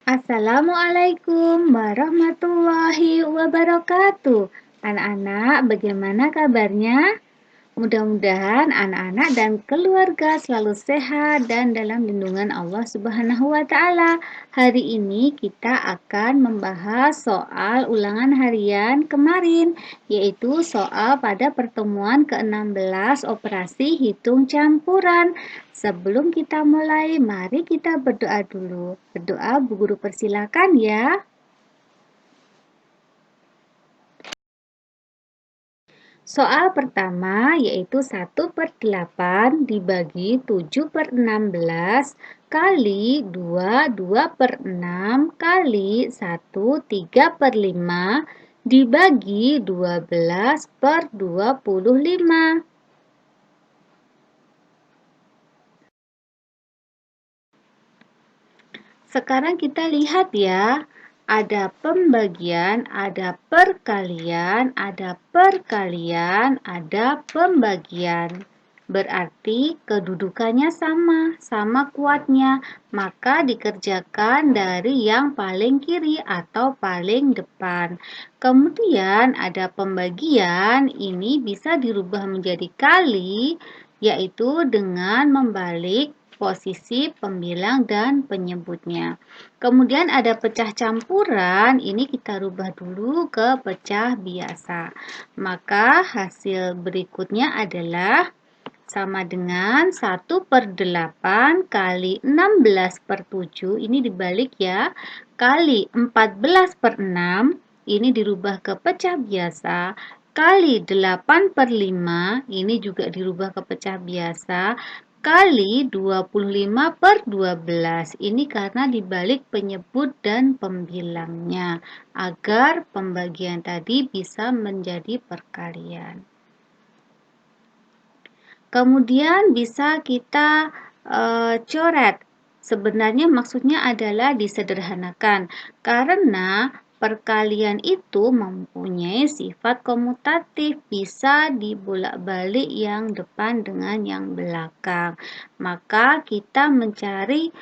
Assalamualaikum warahmatullahi wabarakatuh. Anak-anak, bagaimana kabarnya? Mudah-mudahan anak-anak dan keluarga selalu sehat dan dalam lindungan Allah Subhanahu wa Ta'ala. Hari ini kita akan membahas soal ulangan harian kemarin, yaitu soal pada pertemuan ke-16 operasi hitung campuran. Sebelum kita mulai, mari kita berdoa dulu. Berdoa, Bu Guru persilakan ya. Soal pertama yaitu 1/8 dibagi 7/16 kali 2/6 kali 1 3/5 dibagi 12/25. Sekarang kita lihat ya, ada pembagian, ada perkalian, ada perkalian, ada pembagian. Berarti kedudukannya sama kuatnya, maka dikerjakan dari yang paling kiri atau paling depan. Kemudian ada pembagian, ini bisa dirubah menjadi kali, yaitu dengan membalik posisi pembilang dan penyebutnya. Kemudian ada pecah campuran, ini kita rubah dulu ke pecah biasa. Maka hasil berikutnya adalah sama dengan 1/8 kali 16/7, ini dibalik ya, kali 14/6, ini dirubah ke pecah biasa, kali 8/5, ini juga dirubah ke pecah biasa, kali 25/12, ini karena dibalik penyebut dan pembilangnya, agar pembagian tadi bisa menjadi perkalian. Kemudian bisa kita coret. Sebenarnya maksudnya adalah disederhanakan karena perkalian itu mempunyai sifat komutatif, bisa dibolak-balik yang depan dengan yang belakang. Maka kita mencari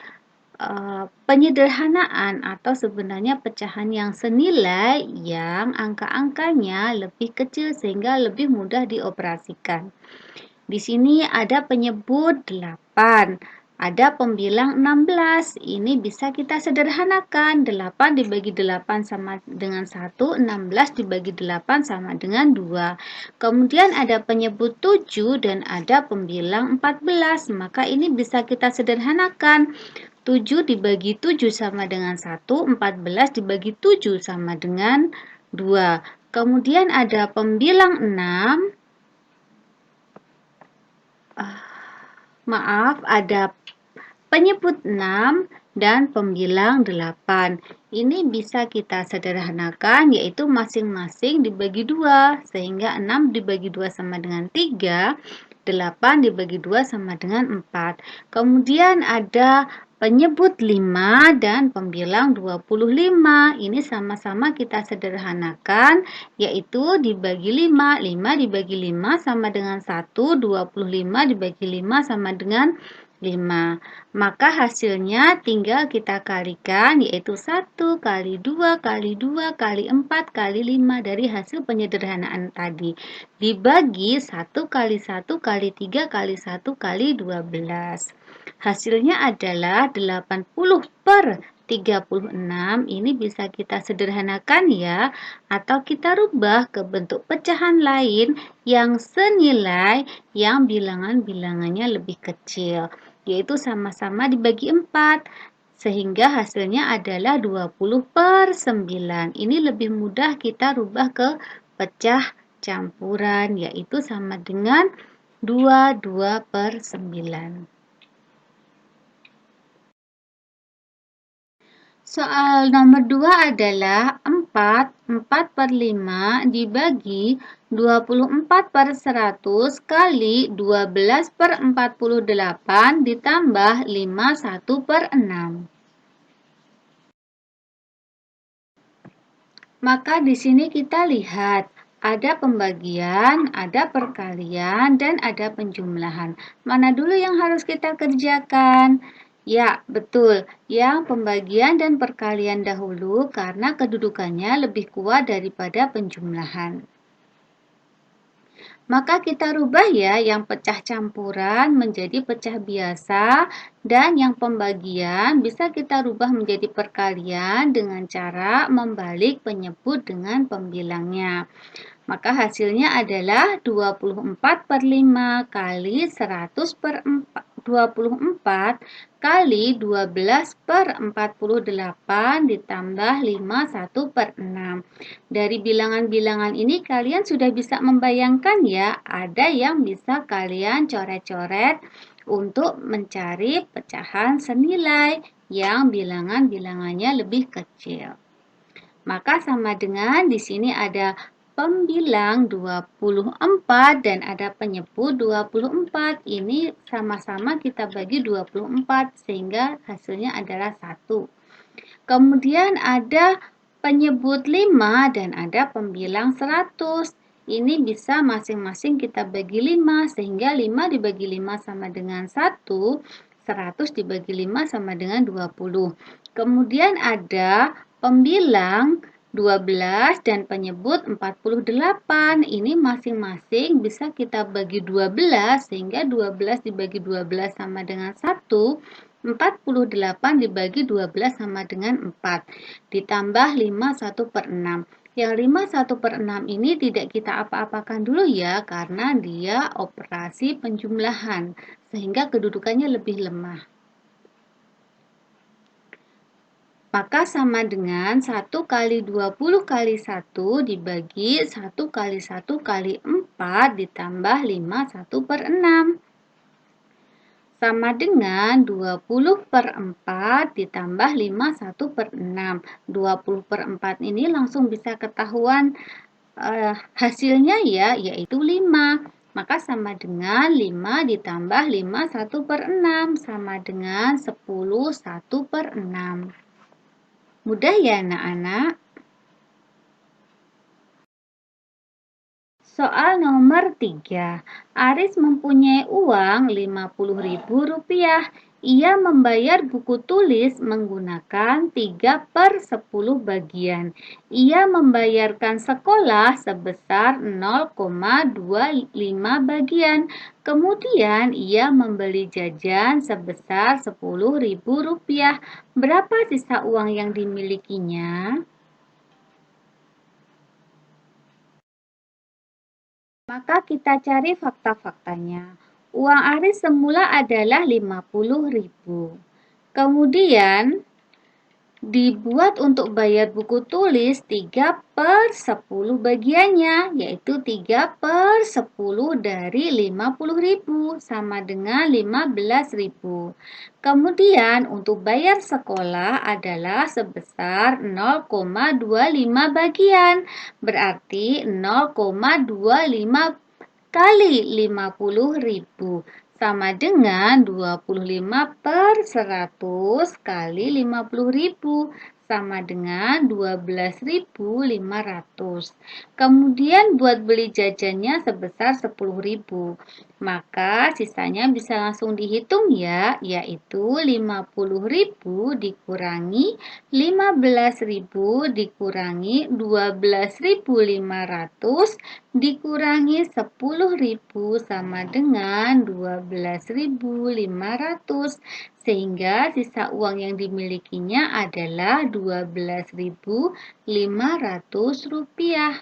penyederhanaan atau sebenarnya pecahan yang senilai yang angka-angkanya lebih kecil sehingga lebih mudah dioperasikan. Di sini ada penyebut 8, ada pembilang 16. Ini bisa kita sederhanakan. 8 dibagi 8 sama dengan 1, 16 dibagi 8 sama dengan 2. Kemudian ada penyebut 7 dan ada pembilang 14. Maka ini bisa kita sederhanakan. 7 dibagi 7 sama dengan 1, 14 dibagi 7 sama dengan 2. Kemudian ada pembilang 6. Ada penyebut 6 dan pembilang 8. Ini bisa kita sederhanakan, yaitu masing-masing dibagi 2, sehingga 6 dibagi 2 sama dengan 3, 8 dibagi 2 sama dengan 4. Kemudian ada penyebut 5 dan pembilang 25. Ini sama-sama kita sederhanakan, yaitu dibagi 5. 5 dibagi 5 sama dengan 1, 25 dibagi 5 sama dengan 5. Maka hasilnya tinggal kita kalikan, yaitu 1 kali 2 kali 2 kali 4 kali 5 dari hasil penyederhanaan tadi. Dibagi 1 kali 1 kali 3 kali 1 kali 12. Hasilnya adalah 80/36. Ini bisa kita sederhanakan ya, atau kita rubah ke bentuk pecahan lain yang senilai yang bilangan-bilangannya lebih kecil, yaitu sama-sama dibagi 4. Sehingga hasilnya adalah 20/9. Ini lebih mudah kita rubah ke pecah campuran, yaitu sama dengan 22/9. Soal nomor 2 adalah 4/5 dibagi 24/100 kali 12/48 ditambah 51/6. Maka di sini kita lihat ada pembagian, ada perkalian, dan ada penjumlahan. Mana dulu yang harus kita kerjakan? Ya, betul. Yang pembagian dan perkalian dahulu karena kedudukannya lebih kuat daripada penjumlahan. Maka kita rubah ya yang pecah campuran menjadi pecah biasa dan yang pembagian bisa kita rubah menjadi perkalian dengan cara membalik penyebut dengan pembilangnya. Maka hasilnya adalah 24/5 kali 100/24 kali 12/48 ditambah 51/6. Dari bilangan-bilangan ini kalian sudah bisa membayangkan ya, ada yang bisa kalian coret-coret untuk mencari pecahan senilai yang bilangan-bilangannya lebih kecil. Maka sama dengan di sini ada pembilang 24 dan ada penyebut 24. Ini sama-sama kita bagi 24 sehingga hasilnya adalah 1. Kemudian ada penyebut 5 dan ada pembilang 100. Ini bisa masing-masing kita bagi 5 sehingga 5 dibagi 5 sama dengan 1, 100 dibagi 5 sama dengan 20. Kemudian ada pembilang 12 dan penyebut 48. Ini masing-masing bisa kita bagi 12 sehingga 12 dibagi 12 sama dengan 1, 48 dibagi 12 sama dengan 4. Ditambah 5 1/6. Yang 5 1/6 ini tidak kita apa-apakan dulu ya karena dia operasi penjumlahan sehingga kedudukannya lebih lemah. Maka sama dengan 1 kali 20 kali 1 dibagi 1 kali 1 kali 4 ditambah 5 1/6. Sama dengan 20/4 ditambah 5 1/6. 20/4 ini langsung bisa ketahuan hasilnya ya, yaitu 5. Maka sama dengan 5 ditambah 5 1/6 sama dengan 10 1/6. Mudah ya anak-anak? Soal nomor 3. Aris mempunyai uang Rp50.000. Ia membayar buku tulis menggunakan 3/10 bagian. Ia membayarkan sekolah sebesar 0,25 bagian. Kemudian ia membeli jajan sebesar Rp10.000. Berapa sisa uang yang dimilikinya? Maka kita cari fakta-faktanya. Uang Aris semula adalah Rp50.000. Kemudian dibuat untuk bayar buku tulis 3/10 bagiannya, yaitu 3/10 dari 50.000 sama dengan 15.000. Kemudian untuk bayar sekolah adalah sebesar 0,25 bagian, berarti 0,25 kali 50.000 sama dengan 25/100 kali 50.000 sama dengan 12.500. Kemudian buat beli jajannya sebesar 10.000. Maka sisanya bisa langsung dihitung ya, yaitu 50.000 dikurangi 15.000 dikurangi 12.500 dikurangi 10.000 sama dengan 12.500 sehingga sisa uang yang dimilikinya adalah Rp12.500.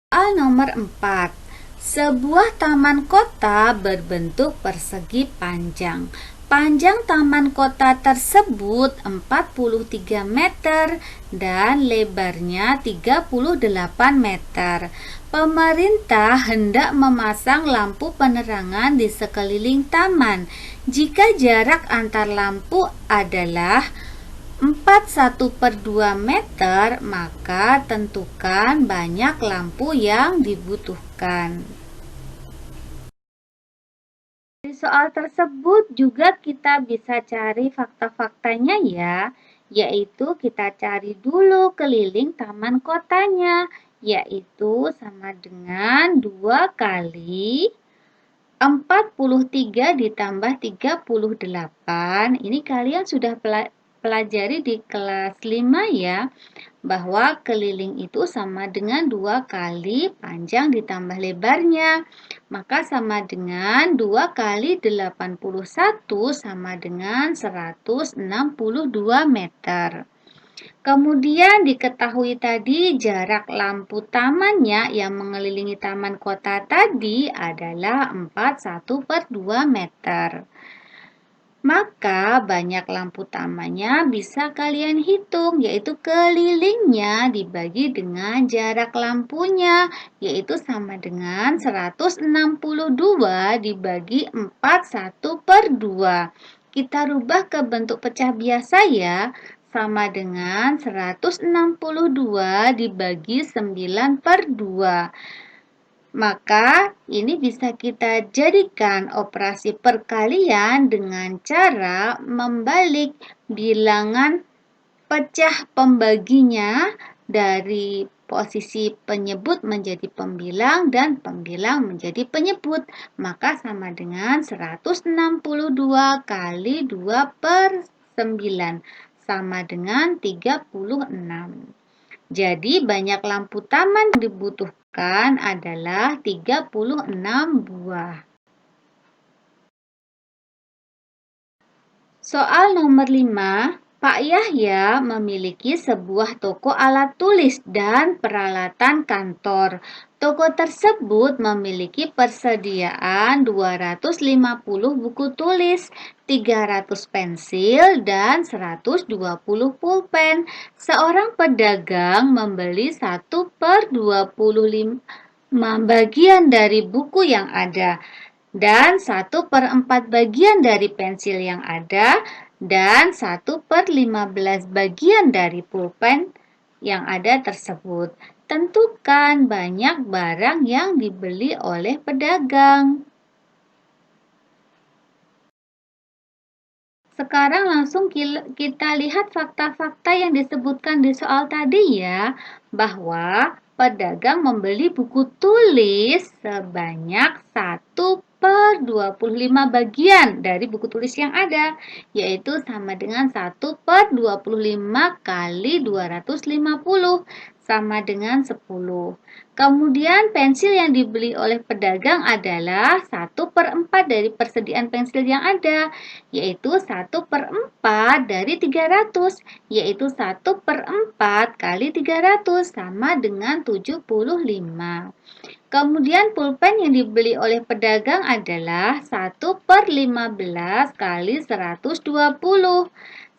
Soal nomor 4. Sebuah taman kota berbentuk persegi panjang. Panjang taman kota tersebut 43 meter dan lebarnya 38 meter. Pemerintah hendak memasang lampu penerangan di sekeliling taman. Jika jarak antar lampu adalah 41/2 meter, maka tentukan banyak lampu yang dibutuhkan. Di soal tersebut juga kita bisa cari fakta-faktanya ya, yaitu kita cari dulu keliling taman kotanya, yaitu sama dengan 2 kali 43 ditambah 38, ini kalian sudah pelajari di kelas 5 ya, bahwa keliling itu sama dengan 2 kali panjang ditambah lebarnya. Maka sama dengan 2 kali 81 sama dengan 162 meter. Kemudian diketahui tadi jarak lampu tamannya yang mengelilingi taman kota tadi adalah 41/2 meter. Maka banyak lampu tamannya bisa kalian hitung, yaitu kelilingnya dibagi dengan jarak lampunya, yaitu sama dengan 162 dibagi 41/2. Kita rubah ke bentuk pecah biasa ya, sama dengan 162 dibagi 9/2. Maka ini bisa kita jadikan operasi perkalian dengan cara membalik bilangan pecah pembaginya dari posisi penyebut menjadi pembilang dan pembilang menjadi penyebut. Maka sama dengan 162 kali 2/9 sama dengan 36. Jadi banyak lampu taman yang dibutuhkan adalah 36 buah. Soal nomor 5, Pak Yahya memiliki sebuah toko alat tulis dan peralatan kantor. Toko tersebut memiliki persediaan 250 buku tulis, 300 pensil, dan 120 pulpen. Seorang pedagang membeli 1/25 bagian dari buku yang ada, dan 1/4 bagian dari pensil yang ada, dan 1/15 bagian dari pulpen yang ada tersebut. Tentukan banyak barang yang dibeli oleh pedagang. Sekarang langsung kita lihat fakta-fakta yang disebutkan di soal tadi ya, bahwa pedagang membeli buku tulis sebanyak 1/25 bagian dari buku tulis yang ada, yaitu sama dengan 1/25 kali 250, sama dengan 10. Kemudian pensil yang dibeli oleh pedagang adalah 1/4 dari persediaan pensil yang ada, yaitu 1/4 dari 300, yaitu 1/4 kali 300 sama dengan 75. Kemudian pulpen yang dibeli oleh pedagang adalah 1/15 kali 120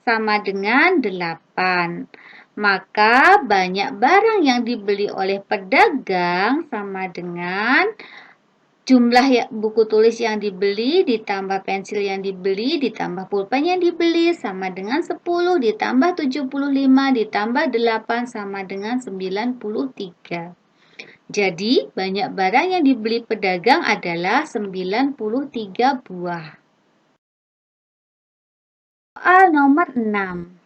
sama dengan 8. Maka banyak barang yang dibeli oleh pedagang sama dengan jumlah buku tulis yang dibeli ditambah pensil yang dibeli ditambah pulpen yang dibeli sama dengan 10 ditambah 75 ditambah 8 sama dengan 93. Jadi banyak barang yang dibeli pedagang adalah 93 buah. Soal nomor 6.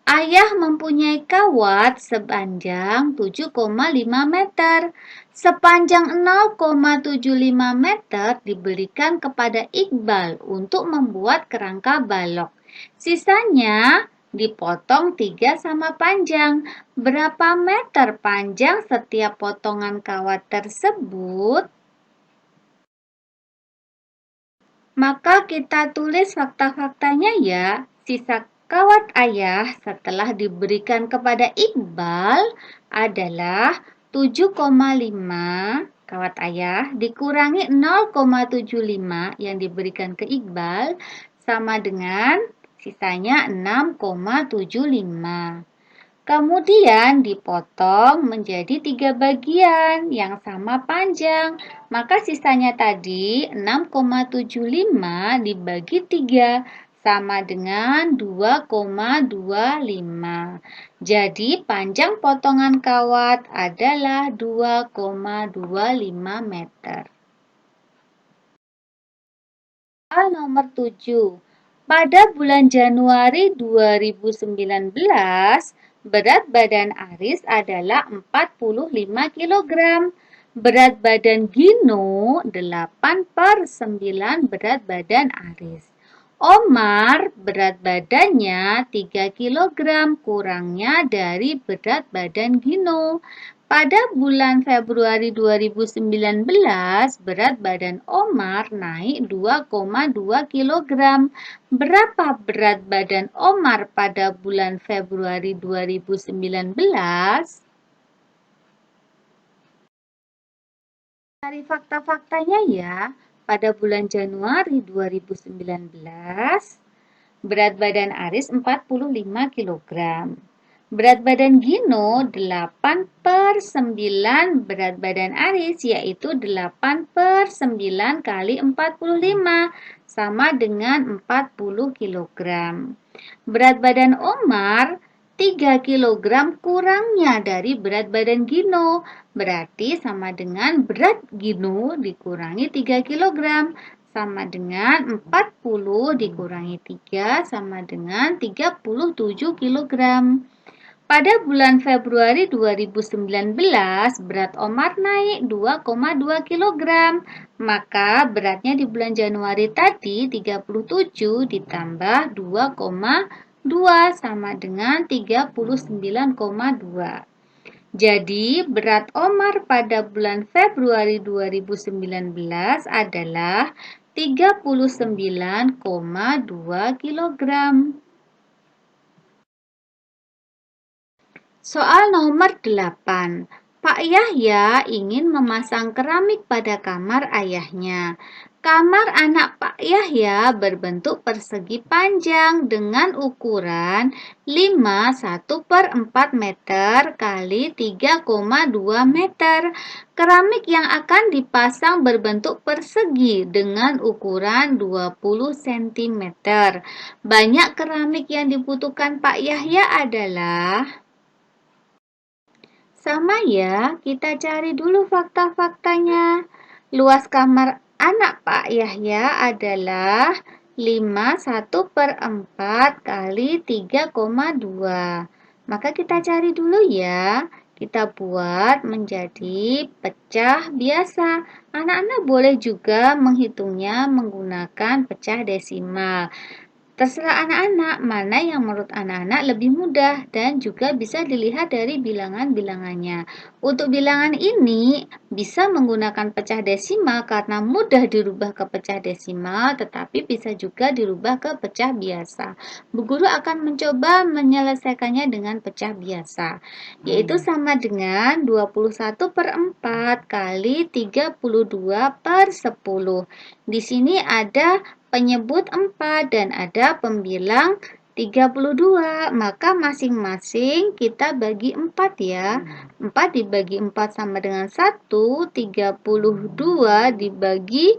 Ayah mempunyai kawat sepanjang 7,5 meter. Sepanjang 0,75 meter diberikan kepada Iqbal untuk membuat kerangka balok. Sisanya dipotong 3 sama panjang. Berapa meter panjang setiap potongan kawat tersebut? Maka kita tulis fakta-faktanya ya. Sisa kawat ayah setelah diberikan kepada Iqbal adalah 7,5 kawat ayah dikurangi 0,75 yang diberikan ke Iqbal sama dengan sisanya 6,75. Kemudian dipotong menjadi 3 bagian yang sama panjang. Maka sisanya tadi 6,75 dibagi 3 sama dengan 2,25. Jadi panjang potongan kawat adalah 2,25 meter. Soal nomor 7. Pada bulan Januari 2019, berat badan Aris adalah 45 kg. Berat badan Gino 8/9 berat badan Aris. Omar berat badannya 3 kilogram, kurangnya dari berat badan Gino. Pada bulan Februari 2019, berat badan Omar naik 2,2 kilogram. Berapa berat badan Omar pada bulan Februari 2019? Cari fakta-faktanya ya. Pada bulan Januari 2019, berat badan Aris 45 kilogram. Berat badan Gino 8/9 berat badan Aris, yaitu 8/9 kali 45 sama dengan 40 kilogram. Berat badan Omar 3 kilogram kurangnya dari berat badan Gino. Berarti sama dengan berat Gino dikurangi 3 kilogram. Sama dengan 40 dikurangi 3 sama dengan 37 kilogram. Pada bulan Februari 2019, berat Omar naik 2,2 kilogram. Maka beratnya di bulan Januari tadi 37 ditambah 2,2 sama dengan 39,2. Jadi, berat Omar pada bulan Februari 2019 adalah 39,2 kilogram. Soal nomor 8. Pak Yahya ingin memasang keramik pada kamar ayahnya. Kamar anak Pak Yahya berbentuk persegi panjang dengan ukuran 5,1/4 meter kali 3,2 meter. Keramik yang akan dipasang berbentuk persegi dengan ukuran 20 cm. Banyak keramik yang dibutuhkan Pak Yahya adalah... Sama ya, kita cari dulu fakta-faktanya. Luas kamar anak Pak Yahya adalah 5,1/4 kali 3,2. Maka kita cari dulu ya. Kita buat menjadi pecah biasa. Anak-anak boleh juga menghitungnya menggunakan pecah desimal. Terserah anak-anak mana yang menurut anak-anak lebih mudah dan juga bisa dilihat dari bilangan-bilangannya. Untuk bilangan ini bisa menggunakan pecah desimal karena mudah dirubah ke pecah desimal, tetapi bisa juga dirubah ke pecah biasa. Bu Guru akan mencoba menyelesaikannya dengan pecah biasa, yaitu sama dengan 21/4 kali 32/10. Di sini ada penyebut 4 dan ada pembilang 32, maka masing-masing kita bagi 4 ya. 4 dibagi 4 sama dengan 1, 32 dibagi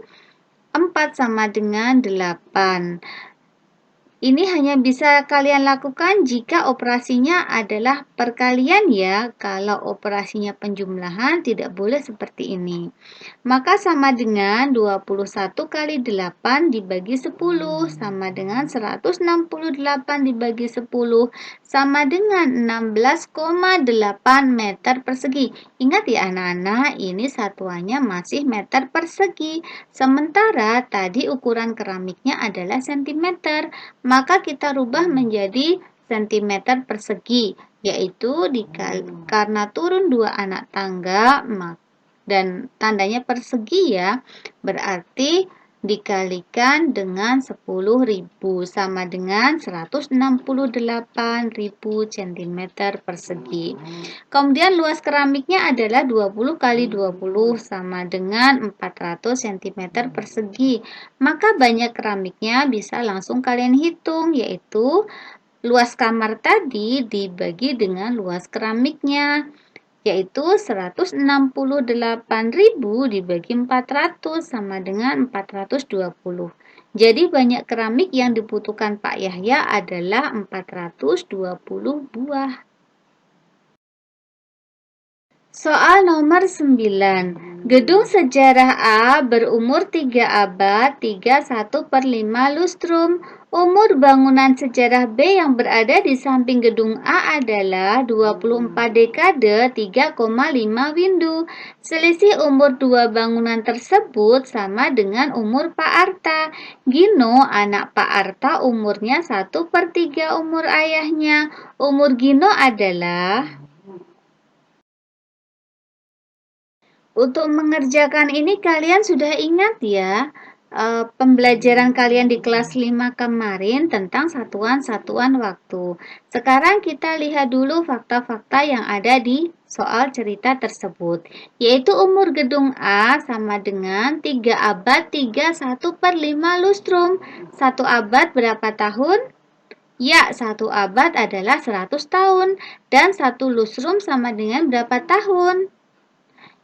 4 sama dengan 8. Ini hanya bisa kalian lakukan jika operasinya adalah perkalian ya. Kalau operasinya penjumlahan tidak boleh seperti ini. Maka sama dengan 21 kali 8 dibagi 10 sama dengan 168 dibagi 10 sama dengan 16,8 meter persegi. Ingat ya anak-anak, ini satuannya masih meter persegi. Sementara tadi ukuran keramiknya adalah sentimeter. Maka kita rubah menjadi cm persegi, yaitu karena turun 2 anak tangga dan tandanya persegi ya, berarti dikalikan dengan 10.000 sama dengan 168.000 cm persegi. Kemudian luas keramiknya adalah 20 kali 20 sama dengan 400 cm persegi. Maka banyak keramiknya bisa langsung kalian hitung, yaitu luas kamar tadi dibagi dengan luas keramiknya, yaitu 168.000 dibagi 400 sama dengan 420. Jadi banyak keramik yang dibutuhkan Pak Yahya adalah 420 buah. Soal nomor 9. Gedung sejarah A berumur 3 abad 31/5 lustrum. Umur bangunan sejarah B yang berada di samping gedung A adalah 24 dekade 3,5 windu. Selisih umur dua bangunan tersebut sama dengan umur Pak Arta. Gino, anak Pak Arta, umurnya 1/3 umur ayahnya. Umur Gino adalah... Untuk mengerjakan ini kalian sudah ingat ya pembelajaran kalian di kelas 5 kemarin tentang satuan-satuan waktu. Sekarang kita lihat dulu fakta-fakta yang ada di soal cerita tersebut, yaitu umur gedung A sama dengan 3 abad 31/5 lustrum. 1 abad berapa tahun? Ya, 1 abad adalah 100 tahun. Dan 1 lustrum sama dengan berapa tahun?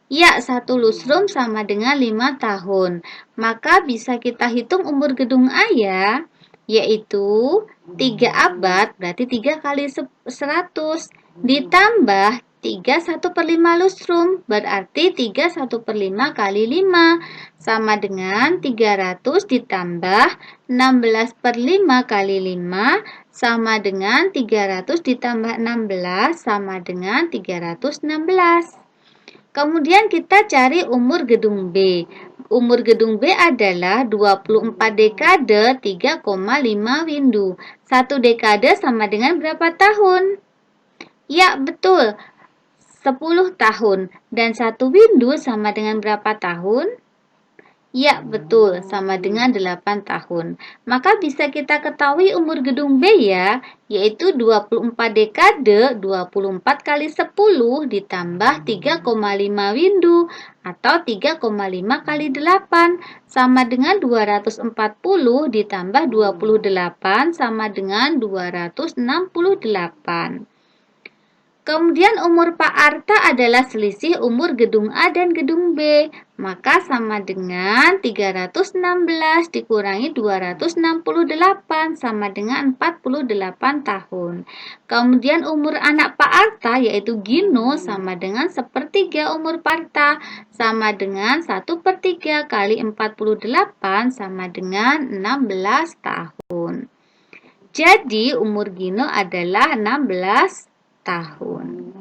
Ya, 1 lustrum sama dengan 5 tahun. Maka bisa kita hitung umur gedung A ya, yaitu 3 abad berarti 3 kali 100 ditambah 3 1/5 lustrum berarti 3 1/5 kali 5 sama dengan 300 ditambah 16/5 kali 5 sama dengan 300 ditambah 16 sama dengan 316. Kemudian kita cari umur gedung B. Umur gedung B adalah 24 dekade 3,5 windu. 1 dekade sama dengan berapa tahun? Ya, betul. 10 tahun. Dan 1 windu sama dengan berapa tahun? Ya, betul, sama dengan 8 tahun. Maka bisa kita ketahui umur gedung B ya, yaitu 24 dekade 24 kali 10 ditambah 3,5 windu atau 3,5 kali 8 sama dengan 240 ditambah 28 sama dengan 268. Kemudian umur Pak Arta adalah selisih umur gedung A dan gedung B. Maka sama dengan 316 dikurangi 268 sama dengan 48 tahun. Kemudian umur anak Pak Arta yaitu Gino sama dengan 1/3 umur Pak Arta sama dengan 1/3 kali 48 sama dengan 16 tahun. Jadi umur Gino adalah 16 tahun.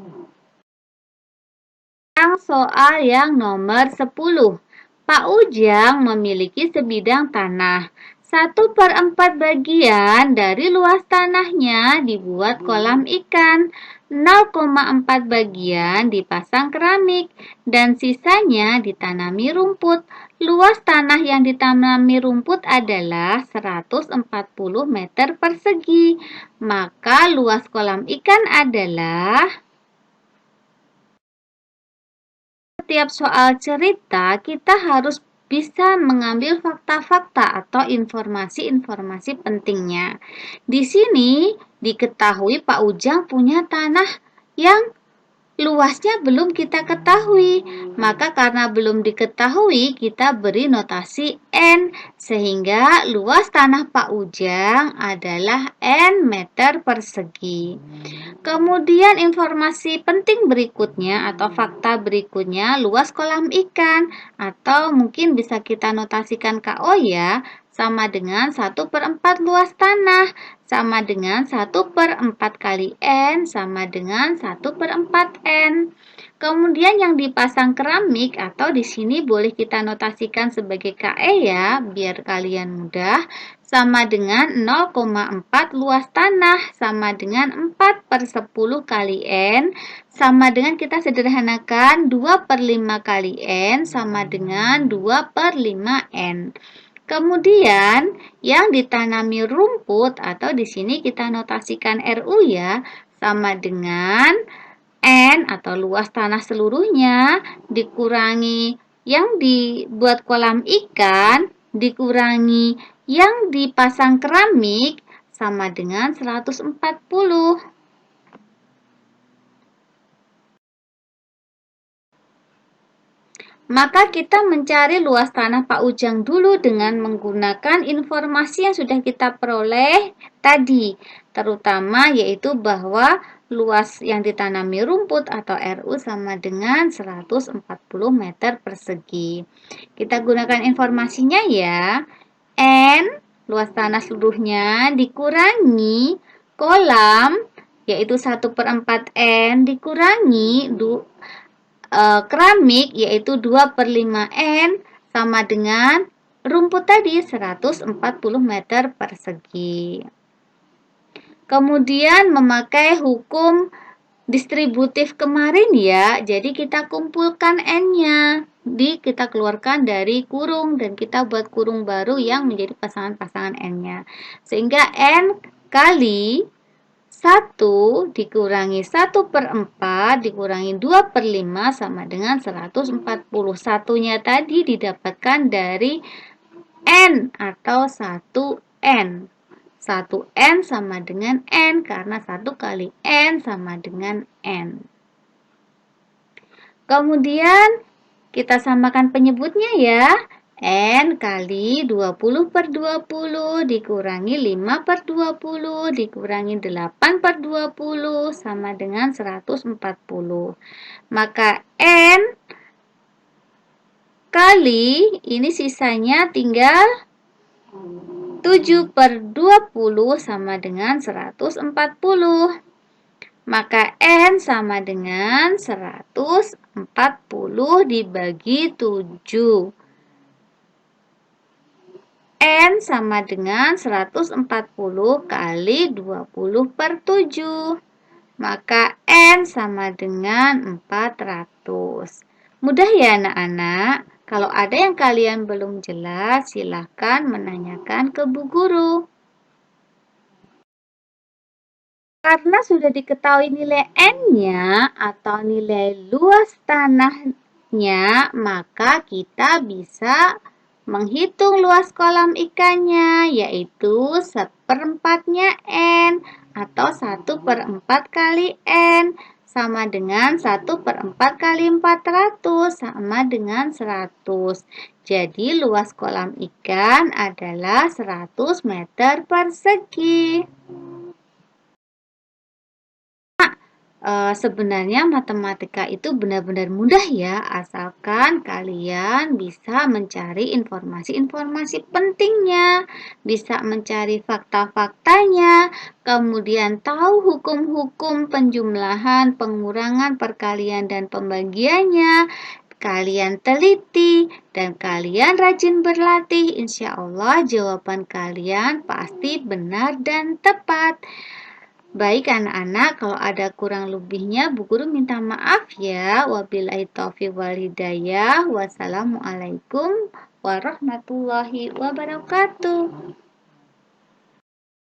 Soal yang nomor 10. Pak Ujang memiliki sebidang tanah. 1/4 bagian dari luas tanahnya dibuat kolam ikan. 0,4 bagian dipasang keramik dan sisanya ditanami rumput. Luas tanah yang ditanami rumput adalah 140 meter persegi. Maka luas kolam ikan adalah... Setiap soal cerita kita harus bisa mengambil fakta-fakta atau informasi-informasi pentingnya. Di sini diketahui Pak Ujang punya tanah yang luasnya belum kita ketahui, maka karena belum diketahui kita beri notasi N, sehingga luas tanah Pak Ujang adalah N meter persegi. Kemudian informasi penting berikutnya atau fakta berikutnya, luas kolam ikan, atau mungkin bisa kita notasikan KO ya, sama dengan 1/4 luas tanah, sama dengan 1/4 kali N, sama dengan 1/4 N. Kemudian yang dipasang keramik atau di sini boleh kita notasikan sebagai KE ya, biar kalian mudah, sama dengan 0,4 luas tanah, sama dengan 4/10 kali N, sama dengan kita sederhanakan 2/5 kali N, sama dengan 2/5 N. Kemudian yang ditanami rumput atau di sini kita notasikan RU ya, sama dengan N atau luas tanah seluruhnya dikurangi yang dibuat kolam ikan dikurangi yang dipasang keramik sama dengan 140. Maka kita mencari luas tanah Pak Ujang dulu dengan menggunakan informasi yang sudah kita peroleh tadi, terutama yaitu bahwa luas yang ditanami rumput atau RU sama dengan 140 meter persegi. Kita gunakan informasinya ya. N, luas tanah seluruhnya, dikurangi kolam, yaitu 1/4 N, dikurangi keramik, yaitu 2/5 N, sama dengan rumput tadi 140 meter persegi. Kemudian memakai hukum distributif kemarin ya, jadi kita kumpulkan N-nya, kita keluarkan dari kurung dan kita buat kurung baru yang menjadi pasangan-pasangan N-nya. Sehingga N kali 1 dikurangi 1/4 dikurangi 2/5 sama dengan 140. Satunya tadi didapatkan dari N atau 1N. 1N sama dengan N karena 1 kali N sama dengan N. Kemudian kita samakan penyebutnya ya. N kali 20/20 dikurangi 5/20 dikurangi 8/20 sama dengan 140. Maka N kali ini sisanya tinggal 7/20 sama dengan 140. Maka N sama dengan 140 dibagi 7. N sama dengan 140 kali 20/7. Maka N sama dengan 400. Mudah ya anak-anak? Kalau ada yang kalian belum jelas, silahkan menanyakan ke Bu Guru. Karena sudah diketahui nilai N-nya atau nilai luas tanahnya, maka kita bisa menghitung luas kolam ikannya, yaitu 1/4-nya N atau 1/4 kali N sama dengan 1/4 kali 400 sama dengan 100. Jadi luas kolam ikan adalah 100 meter persegi. Sebenarnya matematika itu benar-benar mudah ya, asalkan kalian bisa mencari informasi-informasi pentingnya, bisa mencari fakta-faktanya, kemudian tahu hukum-hukum penjumlahan, pengurangan, perkalian, dan pembagiannya. Kalian teliti dan kalian rajin berlatih, insya Allah jawaban kalian pasti benar dan tepat. Baik anak-anak, kalau ada kurang lebihnya, Bu Guru minta maaf ya. Wabillahi taufiq wal hidayah. Wassalamualaikum warahmatullahi wabarakatuh.